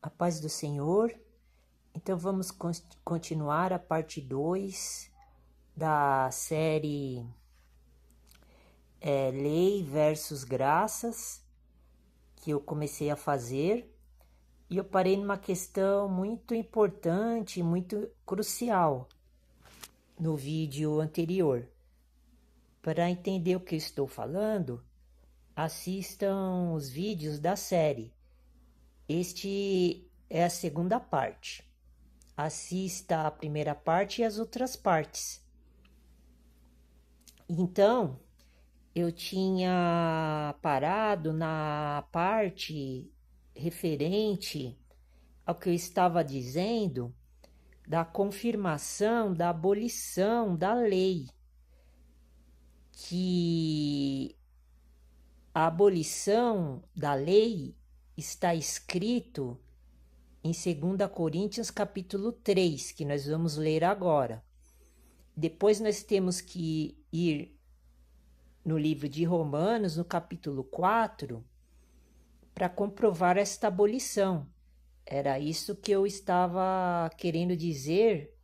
A paz do Senhor. Então vamos continuar a parte 2 da série Lei versus Graças, que eu comecei a fazer, e eu parei numa questão muito importante, muito crucial no vídeo anterior. Para entender o que eu estou falando, assistam os vídeos da série. Este é a segunda parte. Assista a primeira parte e as outras partes. Então, eu tinha parado na parte referente ao que eu estava dizendo da confirmação da abolição da lei, que a abolição da lei está escrito em 2 Coríntios capítulo 3, que nós vamos ler agora. Depois nós temos que ir no livro de Romanos, no capítulo 4, para comprovar esta abolição. Era isso que eu estava querendo dizer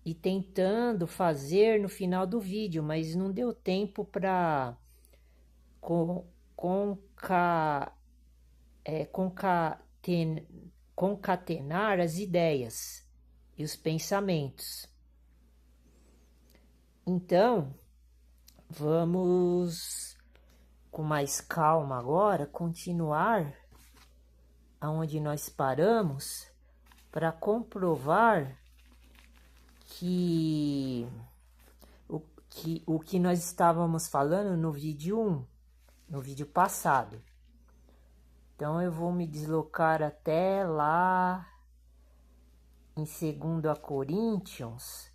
e tentando fazer no final do vídeo, mas não deu tempo para concatenar as ideias e os pensamentos. Então, vamos com mais calma agora continuar aonde nós paramos para comprovar que o que nós estávamos falando no vídeo 1, no vídeo passado. Então eu vou me deslocar até lá em 2 Coríntios,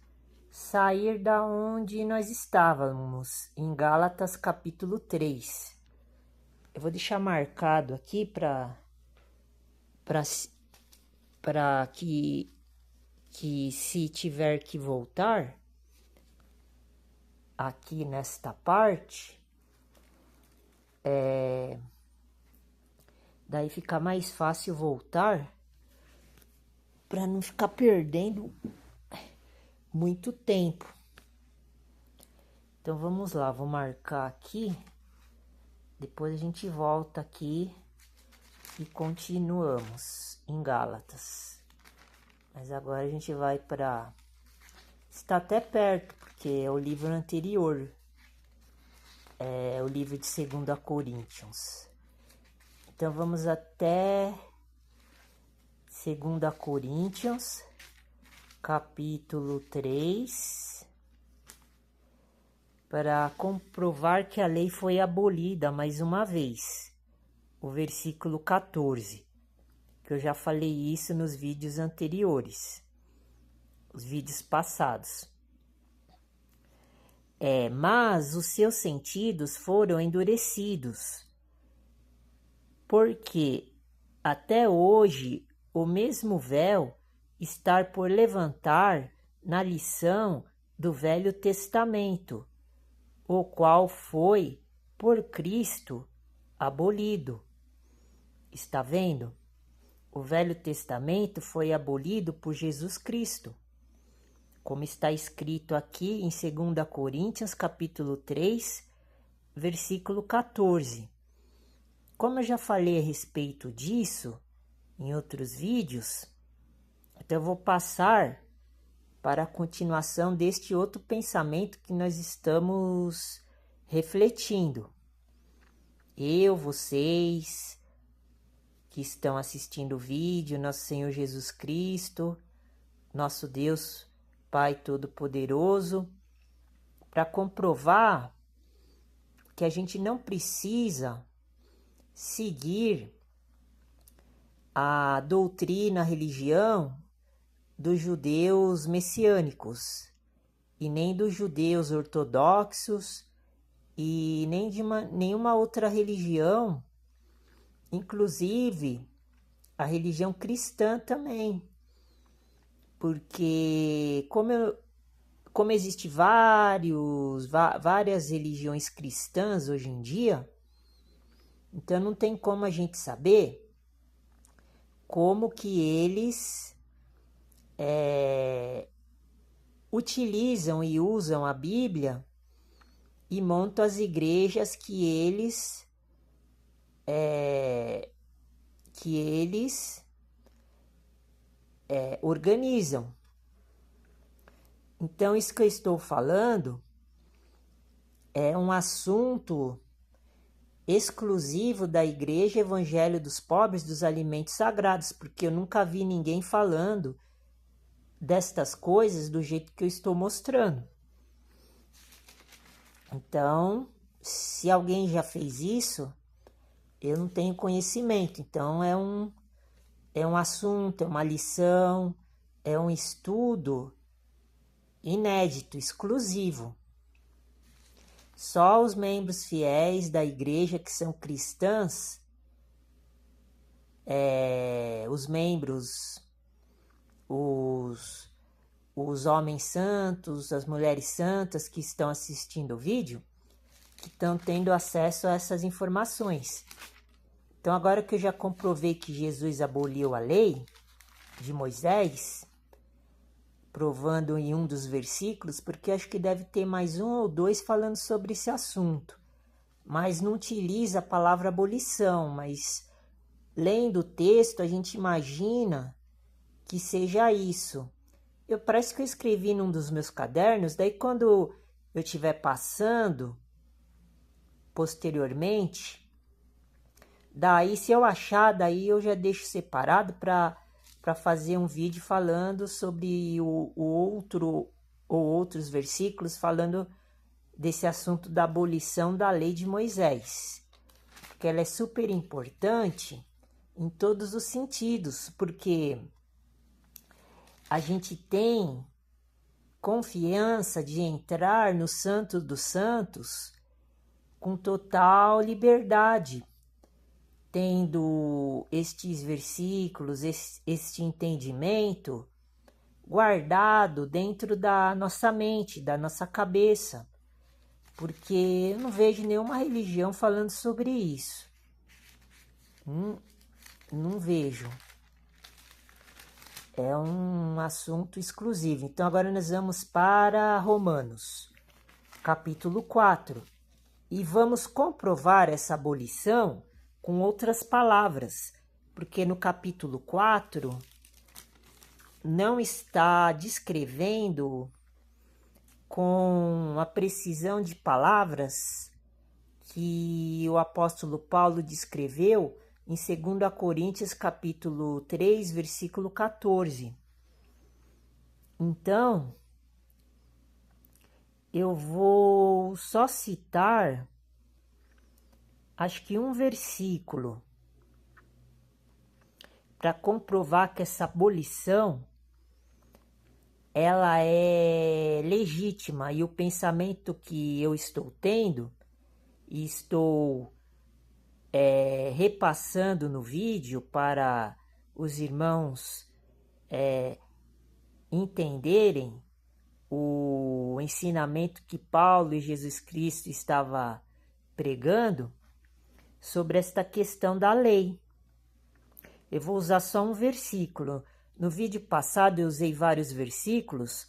sair da onde nós estávamos, em Gálatas capítulo 3. Eu vou deixar marcado aqui para que se tiver que voltar aqui nesta parte, daí fica mais fácil voltar para não ficar perdendo muito tempo. Então vamos lá, vou marcar aqui, depois a gente volta aqui e continuamos em Gálatas. Mas agora a gente vai para... Está até perto, porque é o livro anterior, é o livro de 2 Coríntios. Então vamos até 2 Coríntios, capítulo 3, para comprovar que a lei foi abolida mais uma vez. O versículo 14, que eu já falei isso nos vídeos anteriores, os vídeos passados. Mas os seus sentidos foram endurecidos, porque até hoje o mesmo véu está por levantar na lição do Velho Testamento, o qual foi por Cristo abolido. Está vendo? O Velho Testamento foi abolido por Jesus Cristo, como está escrito aqui em 2 Coríntios, capítulo 3, versículo 14. Como eu já falei a respeito disso em outros vídeos, então eu vou passar para a continuação deste outro pensamento que nós estamos refletindo. Eu, vocês que estão assistindo o vídeo, nosso Senhor Jesus Cristo, nosso Deus Pai Todo-Poderoso, para comprovar que a gente não precisa seguir a doutrina, a religião dos judeus messiânicos, e nem dos judeus ortodoxos, e nem de nenhuma outra religião, inclusive a religião cristã também. Porque como existem várias religiões cristãs hoje em dia, então não tem como a gente saber como que eles utilizam e usam a Bíblia e montam as igrejas que eles organizam. Então, isso que eu estou falando é um assunto exclusivo da Igreja Evangelho dos Pobres dos Alimentos Sagrados, porque eu nunca vi ninguém falando destas coisas do jeito que eu estou mostrando. Então, se alguém já fez isso, eu não tenho conhecimento. Então, é um assunto, é uma lição, é um estudo inédito, exclusivo. Só os membros fiéis da igreja que são cristãs, os membros, os homens santos, as mulheres santas que estão assistindo o vídeo, que estão tendo acesso a essas informações. Então, agora que eu já comprovei que Jesus aboliu a lei de Moisés, provando em um dos versículos, porque acho que deve ter mais um ou dois falando sobre esse assunto, mas não utiliza a palavra abolição, mas lendo o texto a gente imagina que seja isso. Parece que eu escrevi num dos meus cadernos, daí quando eu estiver passando posteriormente, daí se eu achar, daí eu já deixo separado para fazer um vídeo falando sobre o outro ou outros versículos falando desse assunto da abolição da lei de Moisés, porque ela é super importante em todos os sentidos, porque a gente tem confiança de entrar no Santo dos Santos com total liberdade, tendo estes versículos, este entendimento guardado dentro da nossa mente, da nossa cabeça, porque eu não vejo nenhuma religião falando sobre isso. Não vejo. É um assunto exclusivo. Então, agora nós vamos para Romanos, capítulo 4, e vamos comprovar essa abolição com outras palavras, porque no capítulo 4 não está descrevendo com a precisão de palavras que o apóstolo Paulo descreveu em 2 Coríntios capítulo 3, versículo 14. Então, eu vou só citar, acho que um versículo, para comprovar que essa abolição ela é legítima e o pensamento que eu estou tendo e estou repassando no vídeo para os irmãos entenderem o ensinamento que Paulo e Jesus Cristo estava pregando sobre esta questão da lei. Eu vou usar só um versículo. No vídeo passado eu usei vários versículos,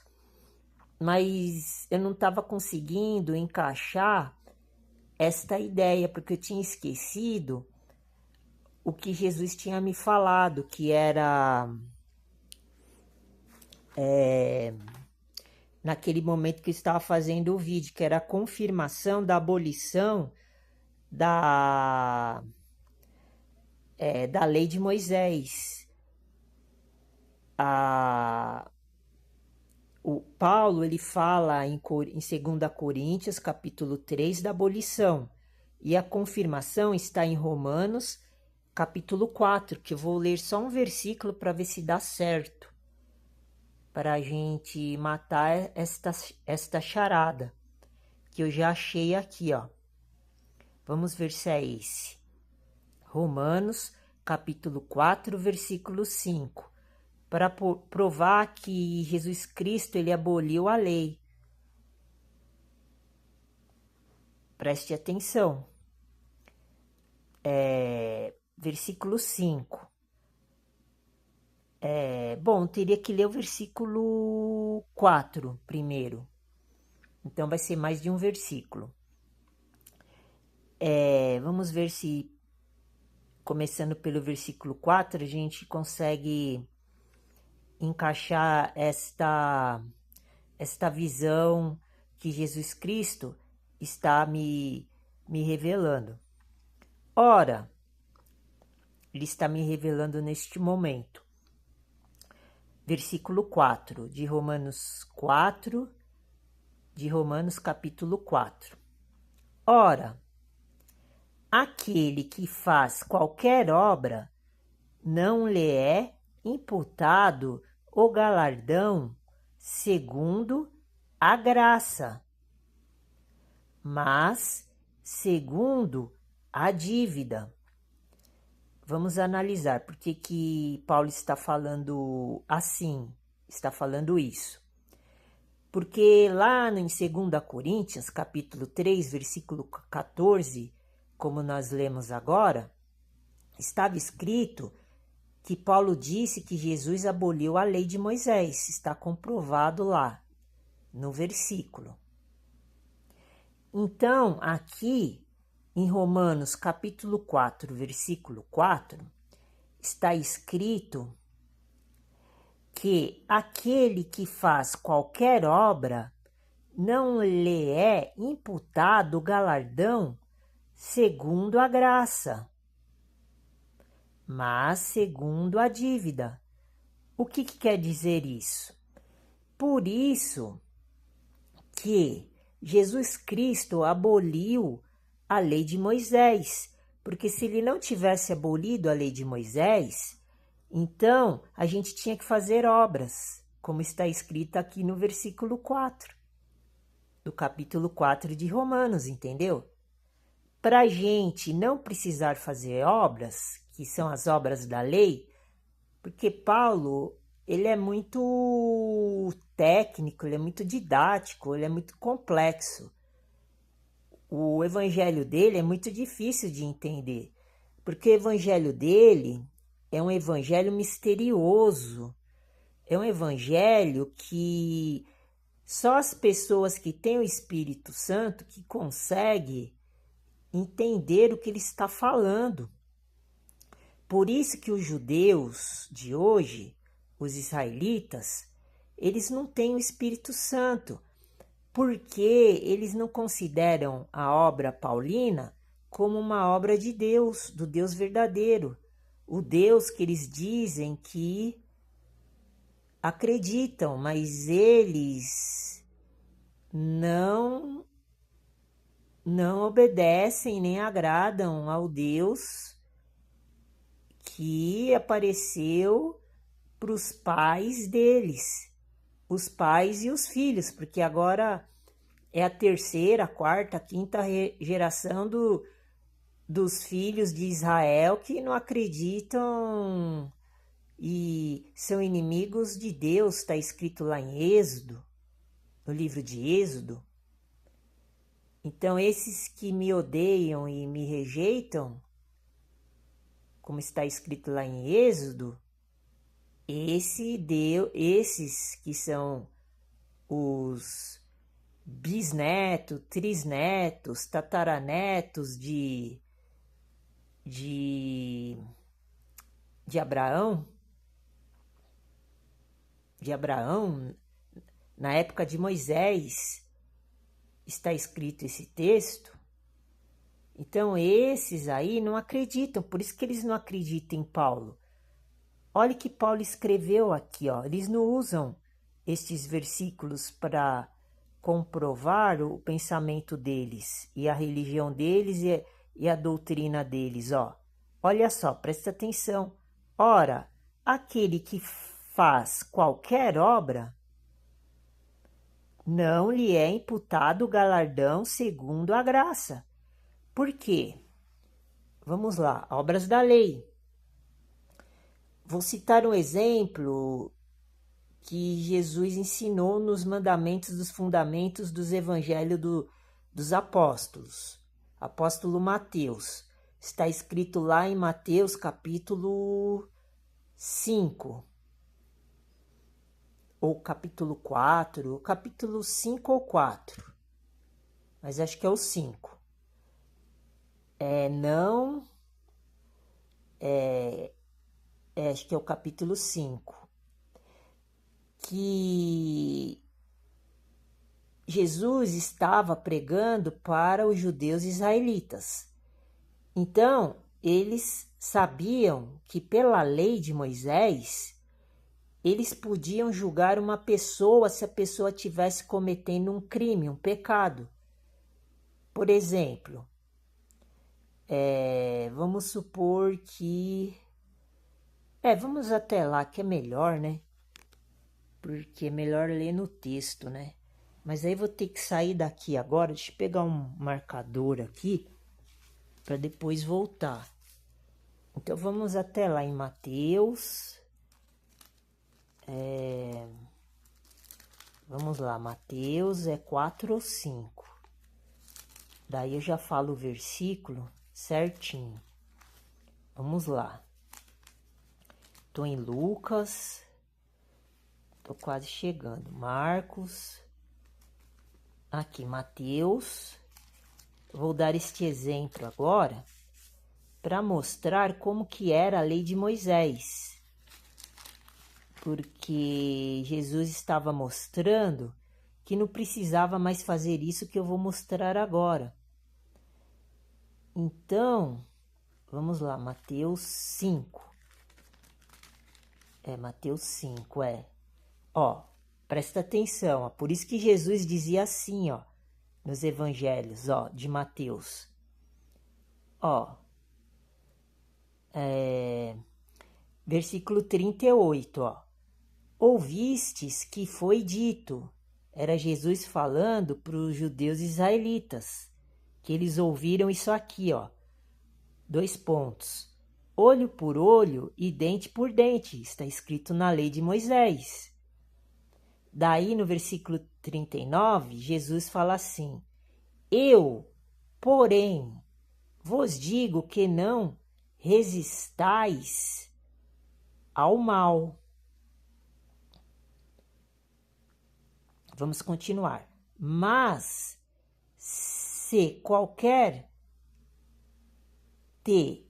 mas eu não estava conseguindo encaixar esta ideia, porque eu tinha esquecido o que Jesus tinha me falado, que era naquele momento que eu estava fazendo o vídeo, que era a confirmação da abolição da lei de Moisés. O Paulo ele fala em 2 Coríntios, capítulo 3, da abolição. E a confirmação está em Romanos, capítulo 4, que eu vou ler só um versículo para ver se dá certo, para a gente matar esta charada, que eu já achei aqui, ó. Vamos ver se é esse. Romanos, capítulo 4, versículo 5. Para provar que Jesus Cristo ele aboliu a lei. Preste atenção. Versículo 5. Bom, teria que ler o versículo 4 primeiro. Então vai ser mais de um versículo. Vamos ver se, começando pelo versículo 4, a gente consegue encaixar esta visão que Jesus Cristo está me revelando. Ora, ele está me revelando neste momento. Versículo 4 de Romanos 4, de Romanos capítulo 4. Ora, aquele que faz qualquer obra não lhe é imputado o galardão segundo a graça, mas segundo a dívida. Vamos analisar por que Paulo está falando assim, está falando isso. Porque lá em 2 Coríntios, capítulo 3, versículo 14, como nós lemos agora, estava escrito que Paulo disse que Jesus aboliu a lei de Moisés. Está comprovado lá no versículo. Então, aqui em Romanos capítulo 4, versículo 4, está escrito que aquele que faz qualquer obra não lhe é imputado o galardão segundo a graça, mas segundo a dívida. O que quer dizer isso? Por isso que Jesus Cristo aboliu a lei de Moisés, porque se ele não tivesse abolido a lei de Moisés, então a gente tinha que fazer obras, como está escrito aqui no versículo 4, do capítulo 4 de Romanos, entendeu? Para a gente não precisar fazer obras, que são as obras da lei, porque Paulo, ele é muito técnico, ele é muito didático, ele é muito complexo. O evangelho dele é muito difícil de entender, porque o evangelho dele é um evangelho misterioso, é um evangelho que só as pessoas que têm o Espírito Santo que conseguem entender o que ele está falando. Por isso que os judeus de hoje, os israelitas, eles não têm o Espírito Santo, porque eles não consideram a obra paulina como uma obra de Deus, do Deus verdadeiro, o Deus que eles dizem que acreditam, mas eles não obedecem nem agradam ao Deus que apareceu para os pais deles, os pais e os filhos, porque agora é a terceira, a quarta, a quinta geração dos filhos de Israel que não acreditam e são inimigos de Deus, está escrito lá em Êxodo, no livro de Êxodo. Então, esses que me odeiam e me rejeitam, como está escrito lá em Êxodo, esses que são os bisnetos, trisnetos, tataranetos de Abraão, na época de Moisés, está escrito esse texto. Então, esses aí não acreditam, por isso que eles não acreditam em Paulo. Olha o que Paulo escreveu aqui, ó. Eles não usam estes versículos para comprovar o pensamento deles e a religião deles e a doutrina deles, ó. Olha só, presta atenção. Ora, aquele que faz qualquer obra, não lhe é imputado o galardão segundo a graça. Por quê? Vamos lá, obras da lei. Vou citar um exemplo que Jesus ensinou nos mandamentos dos fundamentos dos evangelhos dos apóstolos. Apóstolo Mateus. Está escrito lá em Mateus capítulo 5. ou capítulo 4, capítulo 5 ou 4, mas acho que é o 5. Acho que é o capítulo 5, que Jesus estava pregando para os judeus israelitas. Então, eles sabiam que pela lei de Moisés, eles podiam julgar uma pessoa se a pessoa estivesse cometendo um crime, um pecado. Por exemplo, vamos supor que... vamos até lá, que é melhor, né? Porque é melhor ler no texto, né? Mas aí vou ter que sair daqui agora. Deixa eu pegar um marcador aqui para depois voltar. Então vamos até lá em Mateus. Vamos lá, Mateus 4 ou 5. Daí eu já falo o versículo certinho. Vamos lá. Tô em Lucas. Tô quase chegando. Marcos. Aqui, Mateus. Vou dar este exemplo agora para mostrar como que era a lei de Moisés. Porque Jesus estava mostrando que não precisava mais fazer isso que eu vou mostrar agora. Então, vamos lá, Mateus 5. Mateus 5, Ó, presta atenção, ó. Por isso que Jesus dizia assim, ó, nos evangelhos, ó, de Mateus. Ó, versículo 38, ó. Ouvistes que foi dito, era Jesus falando para os judeus israelitas, que eles ouviram isso aqui, ó. 2 pontos. Olho por olho e dente por dente, está escrito na lei de Moisés. Daí no versículo 39, Jesus fala assim: eu, porém, vos digo que não resistais ao mal. Vamos continuar. Mas, se qualquer te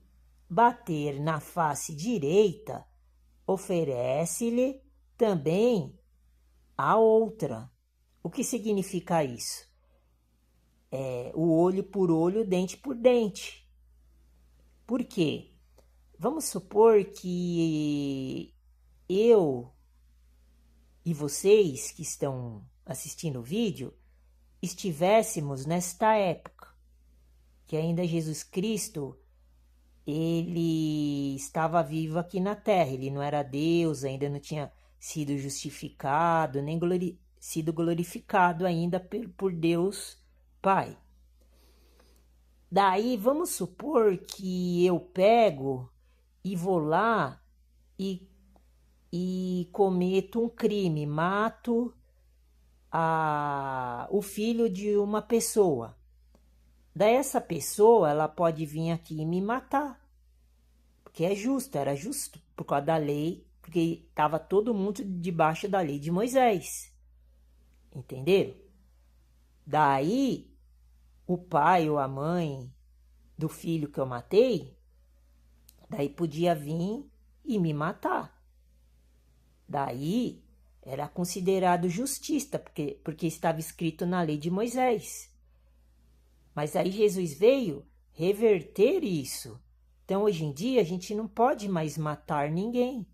bater na face direita, oferece-lhe também a outra. O que significa isso? O olho por olho, dente por dente. Por quê? Vamos supor que eu e vocês que estão assistindo o vídeo estivéssemos nesta época, que ainda Jesus Cristo, ele estava vivo aqui na terra, ele não era Deus, ainda não tinha sido justificado, nem sido glorificado ainda por Deus Pai. Daí vamos supor que eu pego e vou lá e cometo um crime, mato o filho de uma pessoa. Daí essa pessoa, ela pode vir aqui e me matar, porque é justo, era justo por causa da lei, porque estava todo mundo debaixo da lei de Moisés, entenderam? Daí o pai ou a mãe do filho que eu matei, daí podia vir e me matar. Daí era considerado justiça, porque estava escrito na lei de Moisés. Mas aí Jesus veio reverter isso. Então, hoje em dia, a gente não pode mais matar ninguém.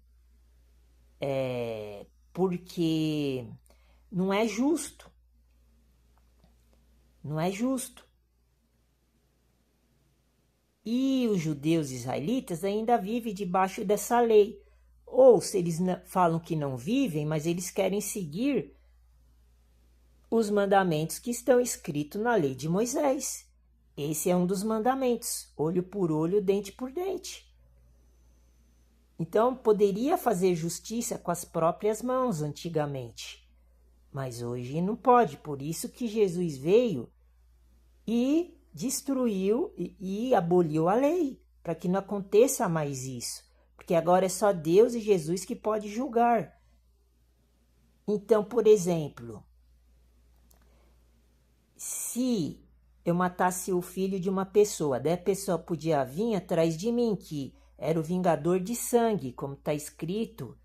Porque não é justo. Não é justo. E os judeus israelitas ainda vivem debaixo dessa lei. Ou se eles falam que não vivem, mas eles querem seguir os mandamentos que estão escritos na lei de Moisés. Esse é um dos mandamentos, olho por olho, dente por dente. Então, poderia fazer justiça com as próprias mãos antigamente, mas hoje não pode. Por isso que Jesus veio e destruiu e aboliu a lei, para que não aconteça mais isso. Porque agora é só Deus e Jesus que pode julgar. Então, por exemplo, se eu matasse o filho de uma pessoa, daí a pessoa podia vir atrás de mim, que era o vingador de sangue, como está escrito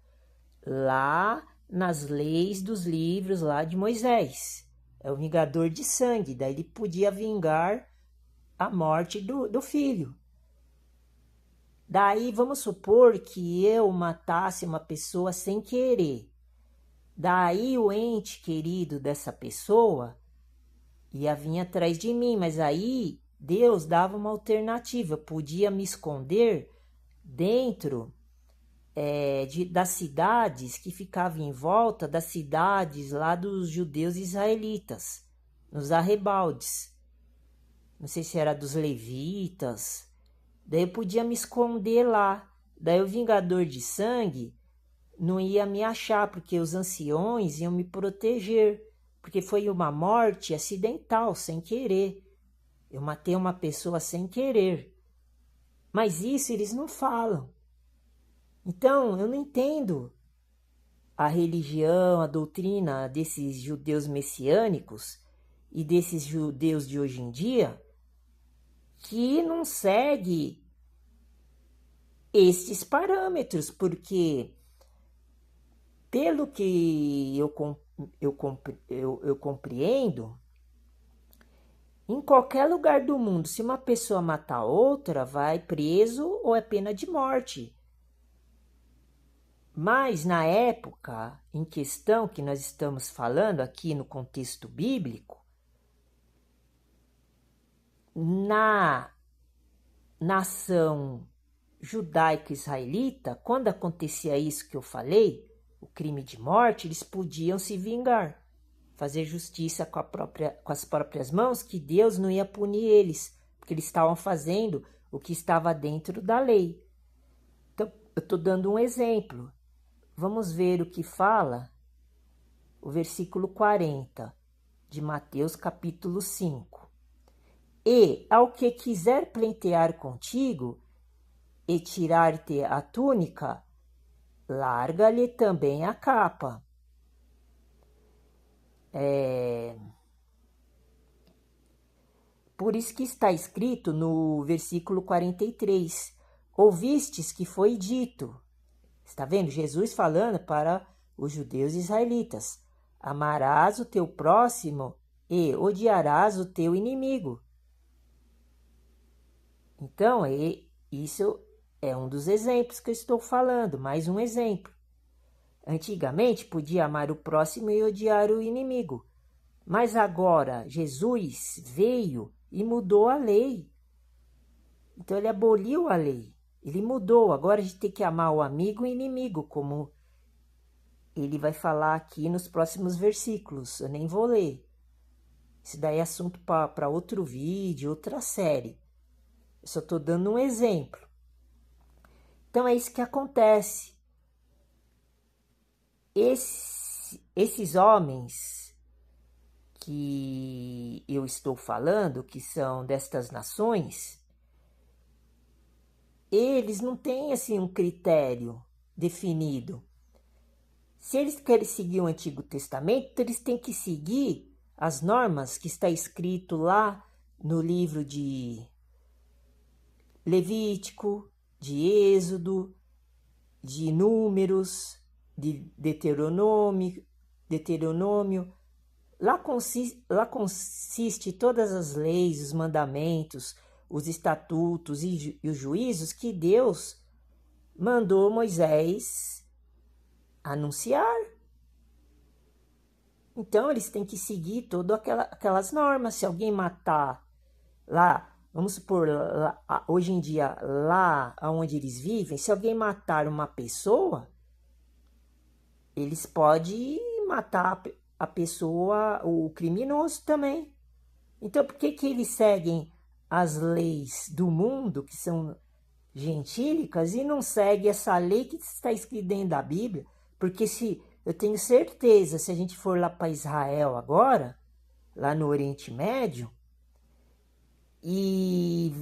lá nas leis dos livros lá de Moisés. É o vingador de sangue, daí ele podia vingar a morte do filho. Daí vamos supor que eu matasse uma pessoa sem querer. Daí o ente querido dessa pessoa ia vir atrás de mim, mas aí Deus dava uma alternativa. Eu podia me esconder dentro das cidades que ficavam em volta das cidades lá dos judeus israelitas, nos arrebaldes. Não sei se era dos levitas. Daí eu podia me esconder lá. Daí o vingador de sangue não ia me achar, porque os anciões iam me proteger, porque foi uma morte acidental, sem querer. Eu matei uma pessoa sem querer. Mas isso eles não falam. Então, eu não entendo a religião, a doutrina desses judeus messiânicos e desses judeus de hoje em dia, que não segue estes parâmetros, porque pelo que eu compreendo, em qualquer lugar do mundo, se uma pessoa matar outra, vai preso ou é pena de morte. Mas na época em questão que nós estamos falando aqui no contexto bíblico, na nação judaico-israelita, quando acontecia isso que eu falei, o crime de morte, eles podiam se vingar, fazer justiça com as próprias mãos, que Deus não ia punir eles, porque eles estavam fazendo o que estava dentro da lei. Então, eu estou dando um exemplo. Vamos ver o que fala o versículo 40 de Mateus capítulo 5. E ao que quiser pleitear contigo e tirar-te a túnica, larga-lhe também a capa. Por isso que está escrito no versículo 43, ouvistes que foi dito. Está vendo? Jesus falando para os judeus israelitas, amarás o teu próximo e odiarás o teu inimigo. Então, isso é um dos exemplos que eu estou falando, mais um exemplo. Antigamente podia amar o próximo e odiar o inimigo, mas agora Jesus veio e mudou a lei. Então ele aboliu a lei, ele mudou. Agora a gente tem que amar o amigo e o inimigo, como ele vai falar aqui nos próximos versículos. Eu nem vou ler. Isso daí é assunto para outro vídeo, outra série. Eu só estou dando um exemplo. Então é isso que acontece. Esses homens que eu estou falando, que são destas nações, eles não têm assim um critério definido. Se eles querem seguir o Antigo Testamento, eles têm que seguir as normas que está escrito lá no livro de Levítico, de Êxodo, de Números, de Deuteronômio. Lá consiste todas as leis, os mandamentos, os estatutos e os juízos que Deus mandou Moisés anunciar. Então, eles têm que seguir todas aquelas normas. Se alguém matar lá, vamos supor, lá, hoje em dia, lá onde eles vivem, se alguém matar uma pessoa, eles podem matar a pessoa, o criminoso também. Então, por que eles seguem as leis do mundo, que são gentílicas, e não seguem essa lei que está escrita dentro da Bíblia? Porque eu tenho certeza, se a gente for lá para Israel agora, lá no Oriente Médio, e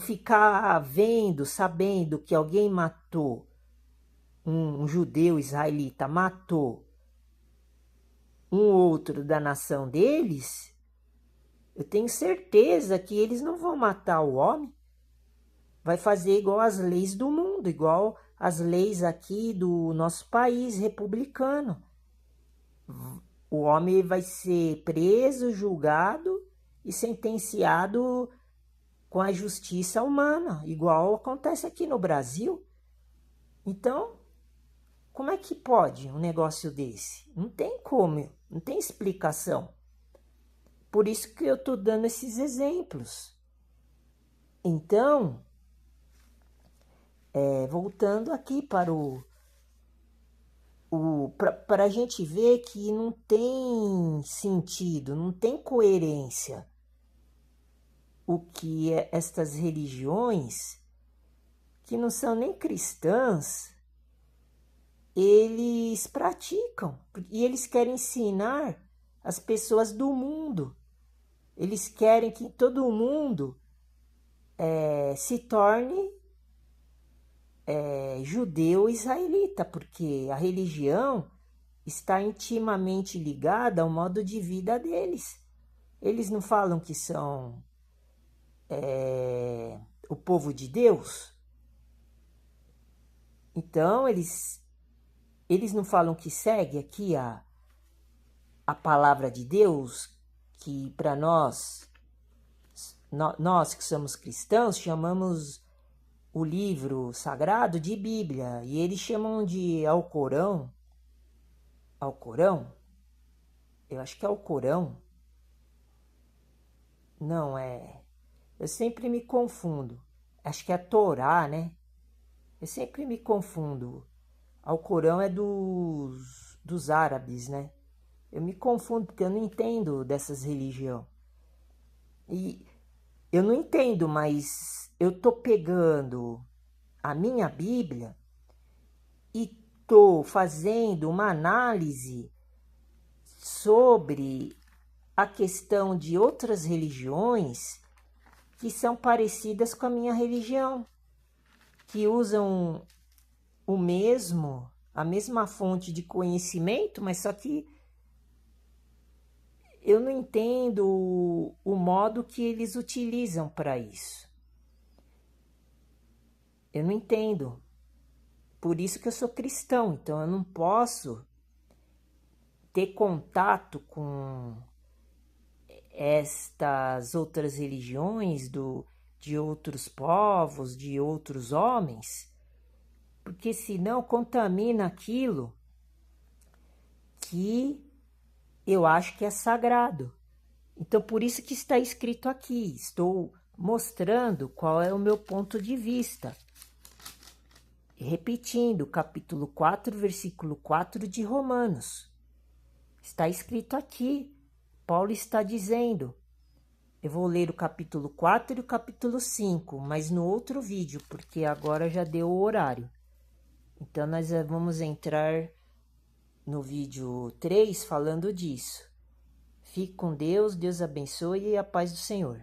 ficar vendo, sabendo que alguém matou, um judeu israelita matou um outro da nação deles, eu tenho certeza que eles não vão matar o homem. Vai fazer igual as leis do mundo, igual as leis aqui do nosso país republicano. O homem vai ser preso, julgado e sentenciado com a justiça humana, igual acontece aqui no Brasil. Então, como é que pode um negócio desse? Não tem como, não tem explicação. Por isso que eu estou dando esses exemplos. Então, voltando aqui para para a gente ver que não tem sentido, não tem coerência o que estas religiões, que não são nem cristãs, eles praticam. E eles querem ensinar as pessoas do mundo. Eles querem que todo mundo se torne judeu israelita, porque a religião está intimamente ligada ao modo de vida deles. Eles não falam que são o povo de Deus? Então, eles não falam que segue aqui a palavra de Deus, que para nós que somos cristãos, chamamos o livro sagrado de Bíblia, e eles chamam de Alcorão. Alcorão? Eu acho que é Alcorão. Não, eu sempre me confundo. Acho que é a Torá, né? Eu sempre me confundo. Alcorão é dos árabes, né? Eu me confundo porque eu não entendo dessas religiões. E eu não entendo, mas eu tô pegando a minha Bíblia e tô fazendo uma análise sobre a questão de outras religiões que são parecidas com a minha religião, que usam a mesma fonte de conhecimento, mas só que eu não entendo o modo que eles utilizam para isso. Eu não entendo. Por isso que eu sou cristão, então eu não posso ter contato com estas outras religiões de outros povos, de outros homens, porque senão contamina aquilo que eu acho que é sagrado. Então, por isso que está escrito aqui, estou mostrando qual é o meu ponto de vista. Repetindo, capítulo 4, versículo 4 de Romanos. Está escrito aqui, Paulo está dizendo. Eu vou ler o capítulo 4 e o capítulo 5, mas no outro vídeo, porque agora já deu o horário. Então, nós vamos entrar no vídeo 3 falando disso. Fique com Deus, Deus abençoe e a paz do Senhor.